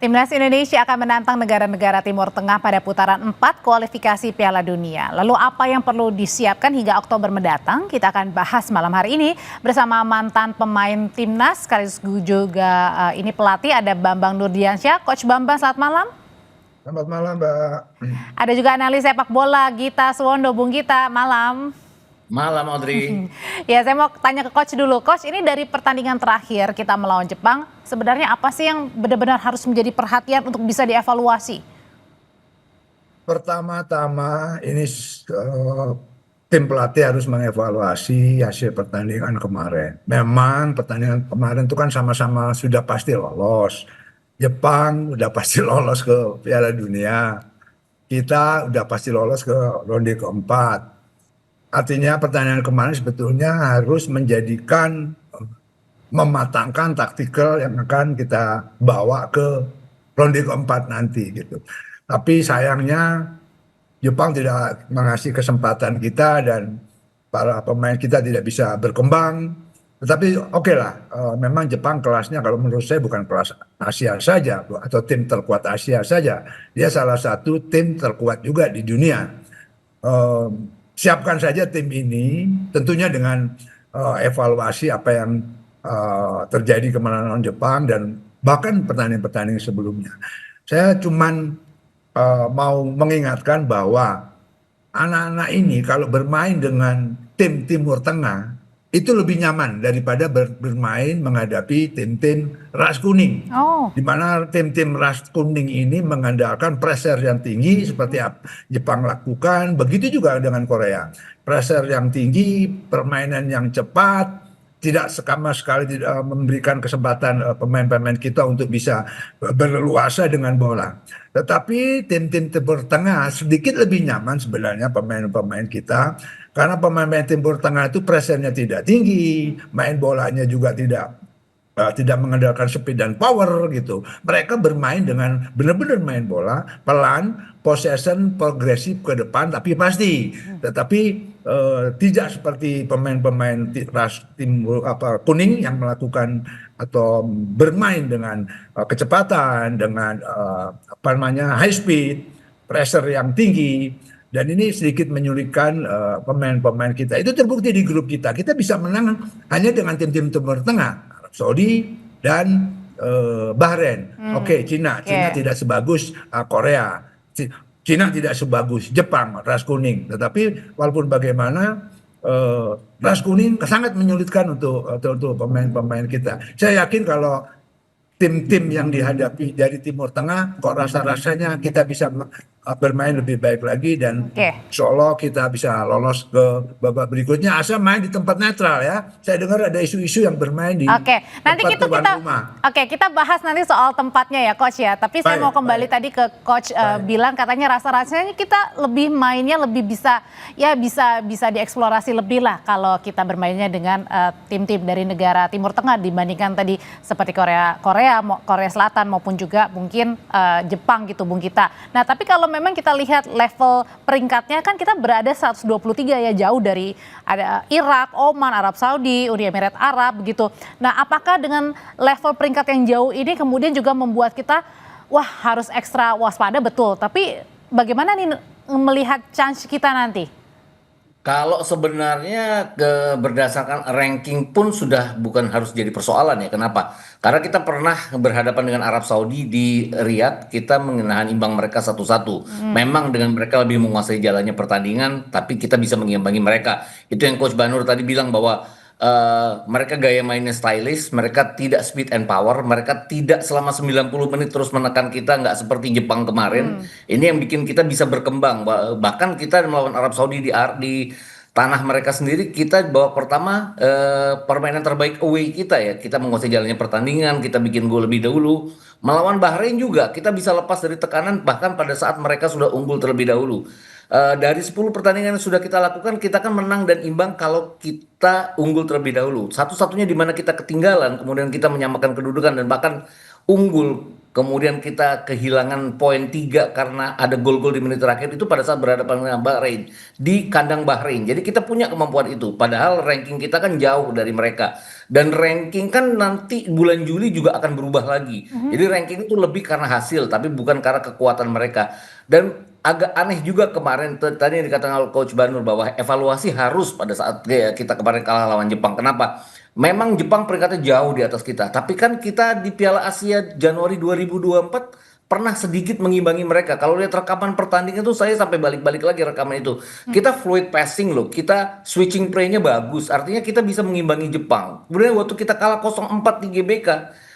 Timnas Indonesia akan menantang negara-negara Timur Tengah pada putaran 4 kualifikasi Piala Dunia. Lalu apa yang perlu disiapkan hingga Oktober mendatang? Kita akan bahas malam hari ini bersama mantan pemain Timnas, sekaligus juga ini pelatih, ada Bambang Nurdiansyah. Coach Bambang, selamat malam. Selamat malam, Mbak. Ada juga analis sepak bola Gita Suwondo. Bung Gita, malam. Malam, Audrey. Ya, saya mau tanya ke Coach dulu. Coach, ini dari pertandingan terakhir kita melawan Jepang, sebenarnya apa sih yang benar-benar harus menjadi perhatian untuk bisa dievaluasi? Pertama-tama ini tim pelatih harus mengevaluasi hasil pertandingan kemarin. Memang pertandingan kemarin itu kan sama-sama sudah pasti lolos. Jepang udah pasti lolos ke Piala Dunia. Kita udah pasti lolos ke ronde keempat. Artinya pertandingan kemarin sebetulnya harus mematangkan taktikal yang akan kita bawa ke ronde keempat nanti gitu. Tapi sayangnya Jepang tidak mengasih kesempatan kita dan para pemain kita tidak bisa berkembang. Tetapi oke lah, memang Jepang kelasnya kalau menurut saya bukan kelas Asia saja atau tim terkuat Asia saja. Dia salah satu tim terkuat juga di dunia. Siapkan saja tim ini tentunya dengan evaluasi apa yang terjadi kemarin lawan Jepang dan bahkan pertandingan-pertandingan sebelumnya. Saya cuman mau mengingatkan bahwa anak-anak ini kalau bermain dengan tim Timur Tengah itu lebih nyaman daripada bermain menghadapi tim-tim ras kuning. Di mana tim-tim ras kuning ini mengandalkan pressure yang tinggi seperti Jepang lakukan, begitu juga dengan Korea. Pressure yang tinggi, permainan yang cepat, tidak sama sekali tidak memberikan kesempatan pemain-pemain kita untuk bisa berleluasa dengan bola. Tetapi tim-tim Timur Tengah sedikit lebih nyaman sebenarnya pemain-pemain kita, karena pemain-pemain Timur Tengah itu pressure-nya tidak tinggi, main bolanya juga tidak mengandalkan speed dan power gitu. Mereka bermain dengan benar-benar main bola pelan, possession, progresif ke depan, tapi pasti. Tetapi tidak seperti pemain-pemain ras tim kuning yang melakukan atau bermain dengan kecepatan, dengan high speed, pressure yang tinggi. Dan ini sedikit menyulitkan pemain-pemain kita. Itu terbukti di grup kita. Kita bisa menang hanya dengan tim-tim Timur Tengah. Saudi dan Bahrain. Oke, Cina tidak sebagus Korea. Cina tidak sebagus Jepang, ras kuning. Tetapi walaupun bagaimana ras kuning sangat menyulitkan untuk pemain-pemain kita. Saya yakin kalau tim-tim yang dihadapi dari Timur Tengah, kok rasa-rasanya kita bisa bermain lebih baik lagi dan insya Allah kita bisa lolos ke babak berikutnya asal main di tempat netral ya. Saya dengar ada isu-isu yang bermain di nanti tempat tuan rumah. Kita bahas nanti soal tempatnya ya Coach ya. Tapi saya mau kembali tadi ke Coach bilang katanya rasa-rasanya kita lebih mainnya lebih bisa dieksplorasi lebih lah kalau kita bermainnya dengan tim-tim dari negara Timur Tengah dibandingkan tadi seperti Korea Selatan maupun juga mungkin Jepang gitu Bung Gita. Nah tapi kalau memang kita lihat level peringkatnya kan kita berada 123 ya, jauh dari ada Irak, Oman, Arab Saudi, Uni Emirat Arab begitu. Nah apakah dengan level peringkat yang jauh ini kemudian juga membuat kita harus ekstra waspada, betul. Tapi bagaimana nih melihat chance kita nanti? Kalau sebenarnya berdasarkan ranking pun sudah bukan harus jadi persoalan ya. Kenapa? Karena kita pernah berhadapan dengan Arab Saudi di Riyadh, kita menahan imbang mereka 1-1. Memang dengan mereka lebih menguasai jalannya pertandingan, tapi kita bisa mengimbangi mereka. Itu yang Coach Banur tadi bilang bahwa mereka gaya mainnya stylish, mereka tidak speed and power, mereka tidak selama 90 menit terus menekan kita, nggak seperti Jepang kemarin. Ini yang bikin kita bisa berkembang. Bahkan kita melawan Arab Saudi di tanah mereka sendiri, kita babak pertama permainan terbaik away kita ya. Kita menguasai jalannya pertandingan, kita bikin gol lebih dahulu. Melawan Bahrain juga kita bisa lepas dari tekanan bahkan pada saat mereka sudah unggul terlebih dahulu. Dari 10 pertandingan yang sudah kita lakukan, kita kan menang dan imbang kalau kita unggul terlebih dahulu. Satu-satunya di mana kita ketinggalan, kemudian kita menyamakan kedudukan dan bahkan unggul kemudian kita kehilangan poin 3 karena ada gol-gol di menit terakhir itu pada saat berhadapan dengan Bahrain di kandang Bahrain. Jadi kita punya kemampuan itu. Padahal ranking kita kan jauh dari mereka. Dan ranking kan nanti bulan Juli juga akan berubah lagi. Jadi ranking itu lebih karena hasil, tapi bukan karena kekuatan mereka. Dan agak aneh juga kemarin tadi yang dikatakan oleh Coach Banur bahwa evaluasi harus pada saat kita kemarin kalah lawan Jepang. Kenapa? Memang Jepang peringkatnya jauh di atas kita, tapi kan kita di Piala Asia Januari 2024 pernah sedikit mengimbangi mereka. Kalau lihat rekaman pertandingan itu saya sampai balik-balik lagi rekaman itu. Kita fluid passing loh, kita switching play-nya bagus. Artinya kita bisa mengimbangi Jepang. Kemudian waktu kita kalah 0-4 di GBK,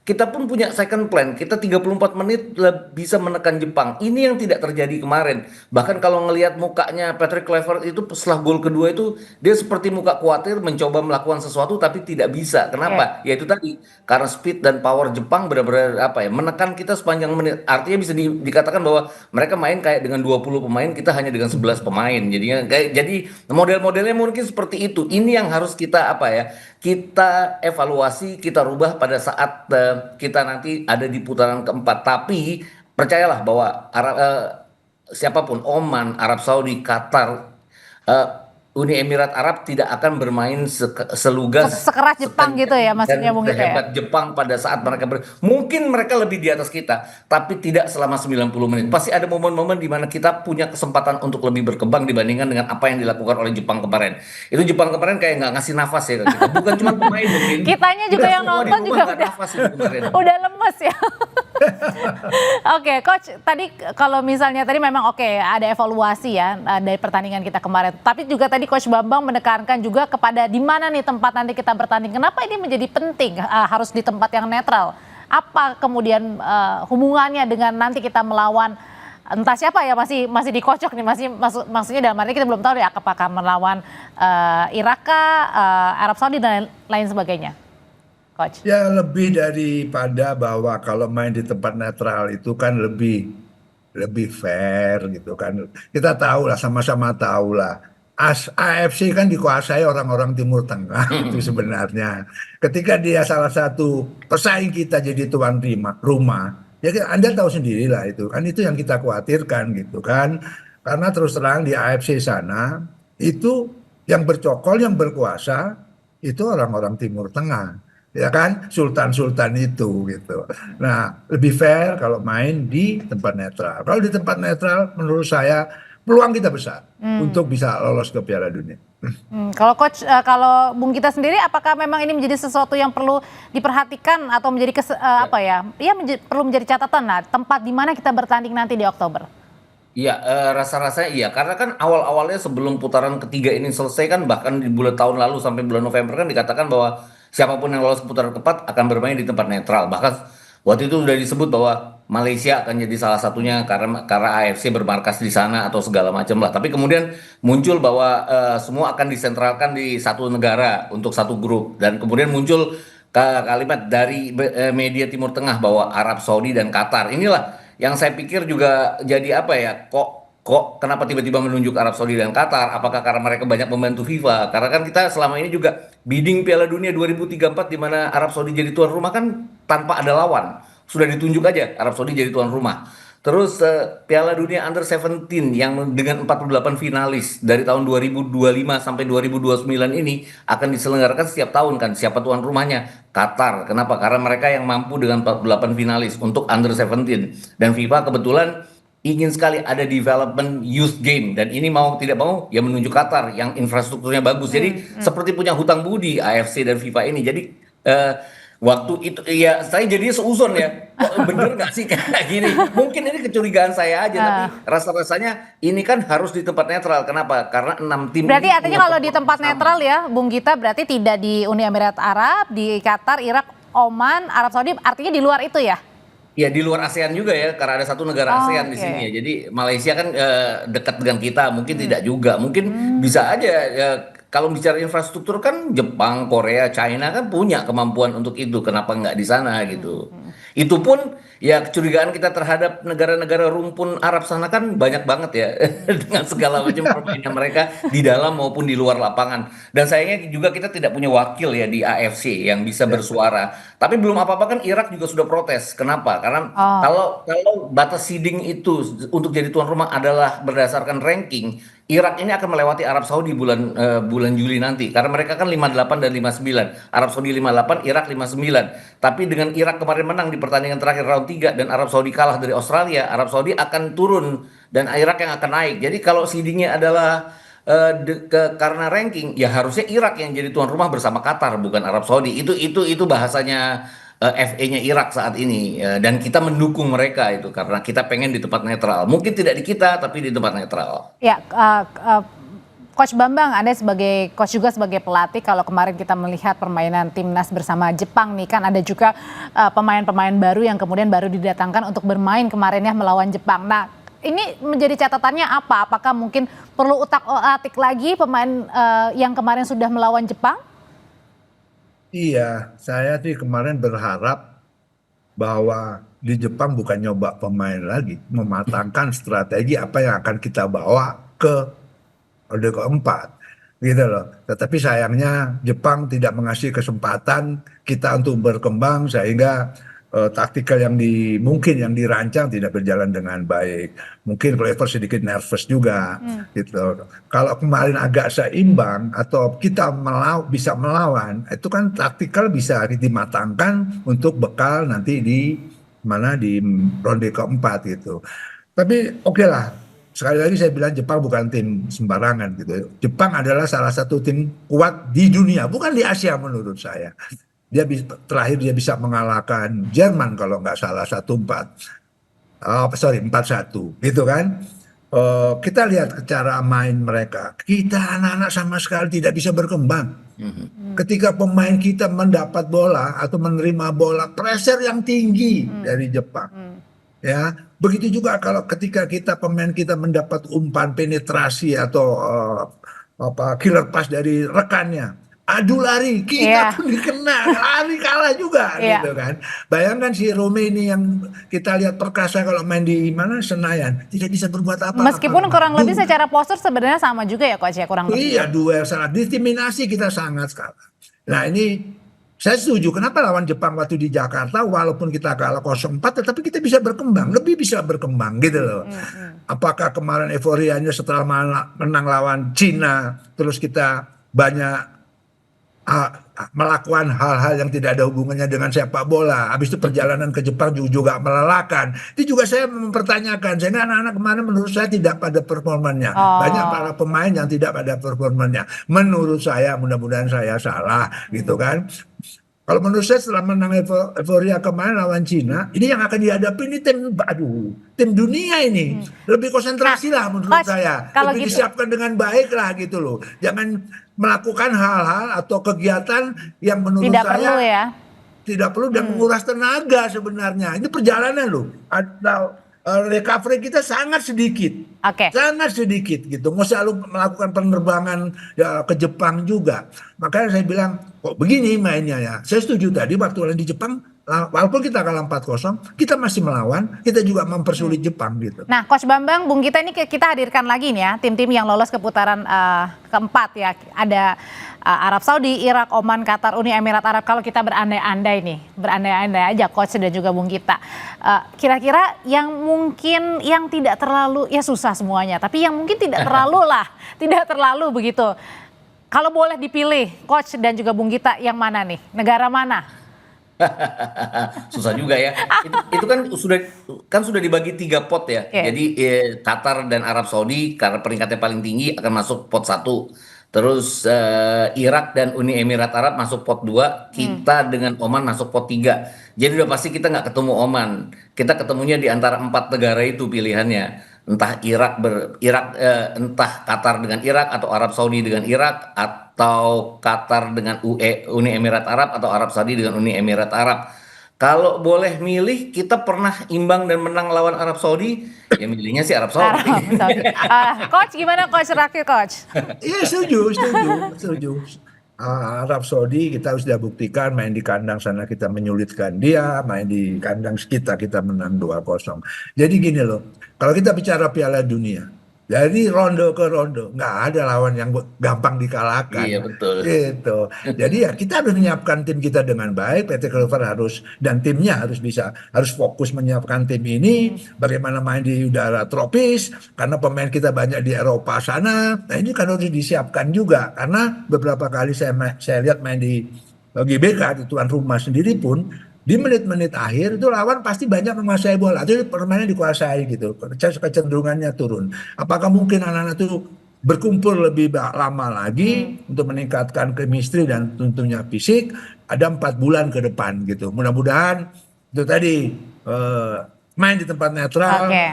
kita pun punya second plan. Kita 34 menit bisa menekan Jepang. Ini yang tidak terjadi kemarin. Bahkan kalau ngelihat mukanya Patrick Kluivert itu setelah gol kedua itu dia seperti muka khawatir mencoba melakukan sesuatu tapi tidak bisa. Kenapa? Ya itu tadi karena speed dan power Jepang benar-benar apa ya menekan kita sepanjang menit. Artinya bisa dikatakan bahwa mereka main kayak dengan 20 pemain, kita hanya dengan 11 pemain. Jadinya jadi model-modelnya mungkin seperti itu. Ini yang harus kita apa ya? Kita evaluasi, kita rubah pada saat kita nanti ada di putaran keempat. Tapi percayalah bahwa siapapun Oman, Arab Saudi, Qatar, eh, Uni Emirat Arab tidak akan bermain selugas Sekeras Jepang gitu ya maksudnya Bung Gita ya. sehebat Jepang pada saat mereka mungkin mereka lebih di atas kita, tapi tidak selama 90 menit. Pasti ada momen-momen di mana kita punya kesempatan untuk lebih berkembang dibandingkan dengan apa yang dilakukan oleh Jepang kemarin. Itu Jepang kemarin kayak nggak ngasih nafas ya ke kita. Bukan cuma pemain mungkin. Kitanya juga Kita yang semua di nonton rumah juga nggak nafas itu kemarin. udah lemes ya. Oke, Coach, tadi kalau misalnya tadi memang oke ada evaluasi ya dari pertandingan kita kemarin. Tapi juga tadi Coach Bambang menekankan juga kepada di mana nih tempat nanti kita bertanding. Kenapa ini menjadi penting harus di tempat yang netral? Apa kemudian hubungannya dengan nanti kita melawan entah siapa ya masih dikocok nih maksudnya dalam arti kita belum tahu ya apakah melawan Irak Arab Saudi dan lain sebagainya. Coach. Ya lebih daripada bahwa kalau main di tempat netral itu kan lebih fair gitu kan. Kita tahu lah, sama-sama tahu lah. AFC kan dikuasai orang-orang Timur Tengah itu sebenarnya. Ketika dia salah satu pesaing kita jadi tuan rumah, ya Anda tahu sendirilah itu kan, itu yang kita khawatirkan gitu kan. Karena terus terang di AFC sana itu yang bercokol, yang berkuasa itu orang-orang Timur Tengah. Ya kan, sultan-sultan itu gitu. Nah, lebih fair kalau main di tempat netral. Kalau di tempat netral, menurut saya peluang kita besar untuk bisa lolos ke Piala Dunia. Kalau Coach, kalau Bung Gita sendiri, apakah memang ini menjadi sesuatu yang perlu diperhatikan atau menjadi perlu menjadi catatan lah tempat di mana kita bertanding nanti di Oktober? Iya, rasa-rasanya iya. Karena kan awal-awalnya sebelum putaran ketiga ini selesai kan bahkan di bulan tahun lalu sampai bulan November kan dikatakan bahwa siapapun yang lolos ke putaran keempat akan bermain di tempat netral. Bahkan waktu itu sudah disebut bahwa Malaysia akan jadi salah satunya karena AFC bermarkas di sana atau segala macam lah. Tapi kemudian muncul bahwa semua akan disentralkan di satu negara untuk satu grup dan kemudian muncul kalimat dari media Timur Tengah bahwa Arab Saudi dan Qatar. Inilah yang saya pikir juga jadi apa ya, kok kenapa tiba-tiba menunjuk Arab Saudi dan Qatar? Apakah karena mereka banyak membantu FIFA? Karena kan kita selama ini juga bidding Piala Dunia 2034 di mana Arab Saudi jadi tuan rumah kan tanpa ada lawan. Sudah ditunjuk aja Arab Saudi jadi tuan rumah. Terus Piala Dunia Under 17 yang dengan 48 finalis dari tahun 2025 sampai 2029 ini akan diselenggarakan setiap tahun kan. Siapa tuan rumahnya? Qatar. Kenapa? Karena mereka yang mampu dengan 48 finalis untuk Under 17. Dan FIFA kebetulan ingin sekali ada development youth game dan ini mau tidak mau ya menunjuk Qatar yang infrastrukturnya bagus. Jadi seperti punya hutang budi AFC dan FIFA ini. Jadi waktu itu ya saya jadinya seuzon ya, kok bener nggak sih kayak gini? Mungkin ini kecurigaan saya aja, tapi rasa-rasanya ini kan harus di tempat netral. Kenapa? Karena 6 tim. Berarti artinya kalau di tempat netral ya, Bung Gita, berarti tidak di Uni Emirat Arab, di Qatar, Irak, Oman, Arab Saudi, artinya di luar itu ya? Ya di luar ASEAN juga ya, karena ada satu negara ASEAN di sini ya. Jadi Malaysia kan dekat dengan kita, mungkin tidak juga, mungkin bisa aja. Kalau bicara infrastruktur kan Jepang, Korea, China kan punya kemampuan untuk itu. Kenapa nggak di sana gitu? Itu pun ya kecurigaan kita terhadap negara-negara rumpun Arab sana kan banyak banget ya dengan segala macam permainan mereka di dalam maupun di luar lapangan. Dan sayangnya juga kita tidak punya wakil ya di AFC yang bisa bersuara. Tapi belum apa-apa kan Irak juga sudah protes. Kenapa? Karena Oh, kalau batas seeding itu untuk jadi tuan rumah adalah berdasarkan ranking, Irak ini akan melewati Arab Saudi bulan Juli nanti. Karena mereka kan 58 dan 59. Arab Saudi 58, Irak 59. Tapi dengan Irak kemarin menang di pertandingan terakhir round 3 dan Arab Saudi kalah dari Australia, Arab Saudi akan turun dan Irak yang akan naik. Jadi kalau seedingnya adalah karena ranking ya harusnya Irak yang jadi tuan rumah bersama Qatar bukan Arab Saudi. Itu bahasanya FA-nya Irak saat ini. Dan kita mendukung mereka itu karena kita pengen di tempat netral. Mungkin tidak di kita tapi di tempat netral. ya, Coach Bambang, Anda sebagai coach juga sebagai pelatih, kalau kemarin kita melihat permainan timnas bersama Jepang nih kan ada juga pemain-pemain baru yang kemudian baru didatangkan untuk bermain kemarin ya melawan Jepang. Nah, ini menjadi catatannya apa? Apakah mungkin perlu utak-atik lagi pemain yang kemarin sudah melawan Jepang? Iya, saya sih kemarin berharap bahwa di Jepang bukan nyoba pemain lagi, mematangkan strategi apa yang akan kita bawa ke ronde keempat, gitu loh. Tetapi sayangnya Jepang tidak mengasih kesempatan kita untuk berkembang sehingga taktikal mungkin yang dirancang tidak berjalan dengan baik. Mungkin Clever sedikit nervous juga, gitu. Kalau kemarin agak seimbang atau kita bisa melawan, itu kan taktikal bisa dimatangkan untuk bekal nanti di ronde keempat gitu. Tapi oke lah. Sekali lagi saya bilang Jepang bukan tim sembarangan gitu. Jepang adalah salah satu tim kuat di dunia, bukan di Asia menurut saya. Terakhir dia bisa mengalahkan Jerman kalau nggak salah 1-4. Sorry 4-1 gitu kan. Kita lihat cara main mereka. Kita anak-anak sama sekali tidak bisa berkembang. Ketika pemain kita mendapat bola atau menerima bola, pressure yang tinggi dari Jepang. Ya, begitu juga kalau ketika pemain kita mendapat umpan penetrasi atau killer pass dari rekannya. Adu lari, kita pun dikena, lari kalah juga gitu kan. Bayangkan si Rome ini yang kita lihat perkasa kalau main di Senayan, tidak bisa berbuat apa-apa. Meskipun kurang lebih secara postur sebenarnya sama juga ya Coach ya, kurang lebih. Iya, duel sangat diskriminasi kita sangat kalah. Nah ini saya setuju, kenapa lawan Jepang waktu di Jakarta walaupun kita kalah 0-4 tetapi kita bisa berkembang, lebih bisa berkembang gitu loh. Apakah kemarin euforianya setelah menang lawan Cina terus kita banyak melakukan hal-hal yang tidak ada hubungannya dengan sepak bola. Habis itu perjalanan ke Jepang juga melelahkan. Itu juga saya mempertanyakan. Sehingga anak-anak kemarin menurut saya tidak pada performanya. Banyak para pemain yang tidak pada performanya. Menurut saya, mudah-mudahan saya salah gitu kan. Kalau menurut saya setelah menang euforia kemarin lawan Cina, ini yang akan dihadapi ini tim dunia ini. Lebih konsentrasi lah menurut saya. Lebih disiapkan dengan baik lah gitu loh. Jangan melakukan hal-hal atau kegiatan yang menurut saya tidak perlu dan menguras tenaga sebenarnya. Ini perjalanan loh. Recovery kita sangat sedikit. Sangat sedikit gitu. Nggak usah melakukan penerbangan ke Jepang juga. Makanya saya bilang, kok begini mainnya ya. Saya setuju tadi waktu di Jepang, walaupun kita kalah 4-0, kita masih melawan, kita juga mempersulit Jepang gitu. Nah, Coach Bambang, Bung Gita ini kita hadirkan lagi nih ya, tim-tim yang lolos ke putaran keempat ya. Ada Arab Saudi, Irak, Oman, Qatar, Uni Emirat Arab. Kalau kita berandai-andai aja Coach dan juga Bung Gita. Kira-kira yang mungkin yang tidak terlalu, ya susah semuanya, tapi yang mungkin tidak terlalu begitu. Kalau boleh dipilih, Coach dan juga Bung Gita, yang mana nih? Negara mana? Susah juga ya. Itu kan sudah dibagi 3 pot ya. Jadi Qatar dan Arab Saudi karena peringkatnya paling tinggi akan masuk pot 1. Terus Irak dan Uni Emirat Arab masuk pot 2. Kita dengan Oman masuk pot 3. Jadi udah pasti kita nggak ketemu Oman. Kita ketemunya di antara 4 negara itu pilihannya. Entah entah Qatar dengan Irak atau Arab Saudi dengan Irak atau Qatar dengan Uni Emirat Arab atau Arab Saudi dengan Uni Emirat Arab. Kalau boleh milih, kita pernah imbang dan menang lawan Arab Saudi, ya milihnya sih Arab Saudi. Coach gimana Coach? Terakhir Coach? Iya setuju. Arab Saudi kita sudah buktikan main di kandang sana kita menyulitkan dia, main di kandang kita menang 2-0. Jadi gini loh, kalau kita bicara Piala Dunia, Jadi ronde ke ronde, nggak ada lawan yang gampang dikalahkan. Iya betul. Gitu. Jadi ya kita harus menyiapkan tim kita dengan baik. PT Clover harus dan timnya harus fokus menyiapkan tim ini. Bagaimana main di udara tropis, karena pemain kita banyak di Eropa sana. Nah ini kan harus disiapkan juga. Karena beberapa kali saya lihat main di GBK, di tuan rumah sendiri pun di menit-menit akhir itu lawan pasti banyak menguasai bola, itu permainan dikuasai gitu, kecenderungannya turun. Apakah mungkin anak-anak itu berkumpul lebih lama lagi untuk meningkatkan chemistry dan tentunya fisik? Ada 4 bulan ke depan gitu. Mudah-mudahan itu tadi eh, main di tempat netral, Oke.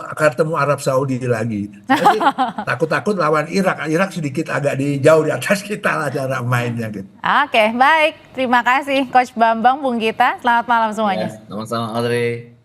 ketemu Arab Saudi lagi. Jadi takut-takut lawan Irak. Irak sedikit agak jauh di atas kita lah cara mainnya gitu. Oke, baik. Terima kasih Coach Bambang, Bung Gita. Selamat malam Ya, semuanya. sama-sama Audrey.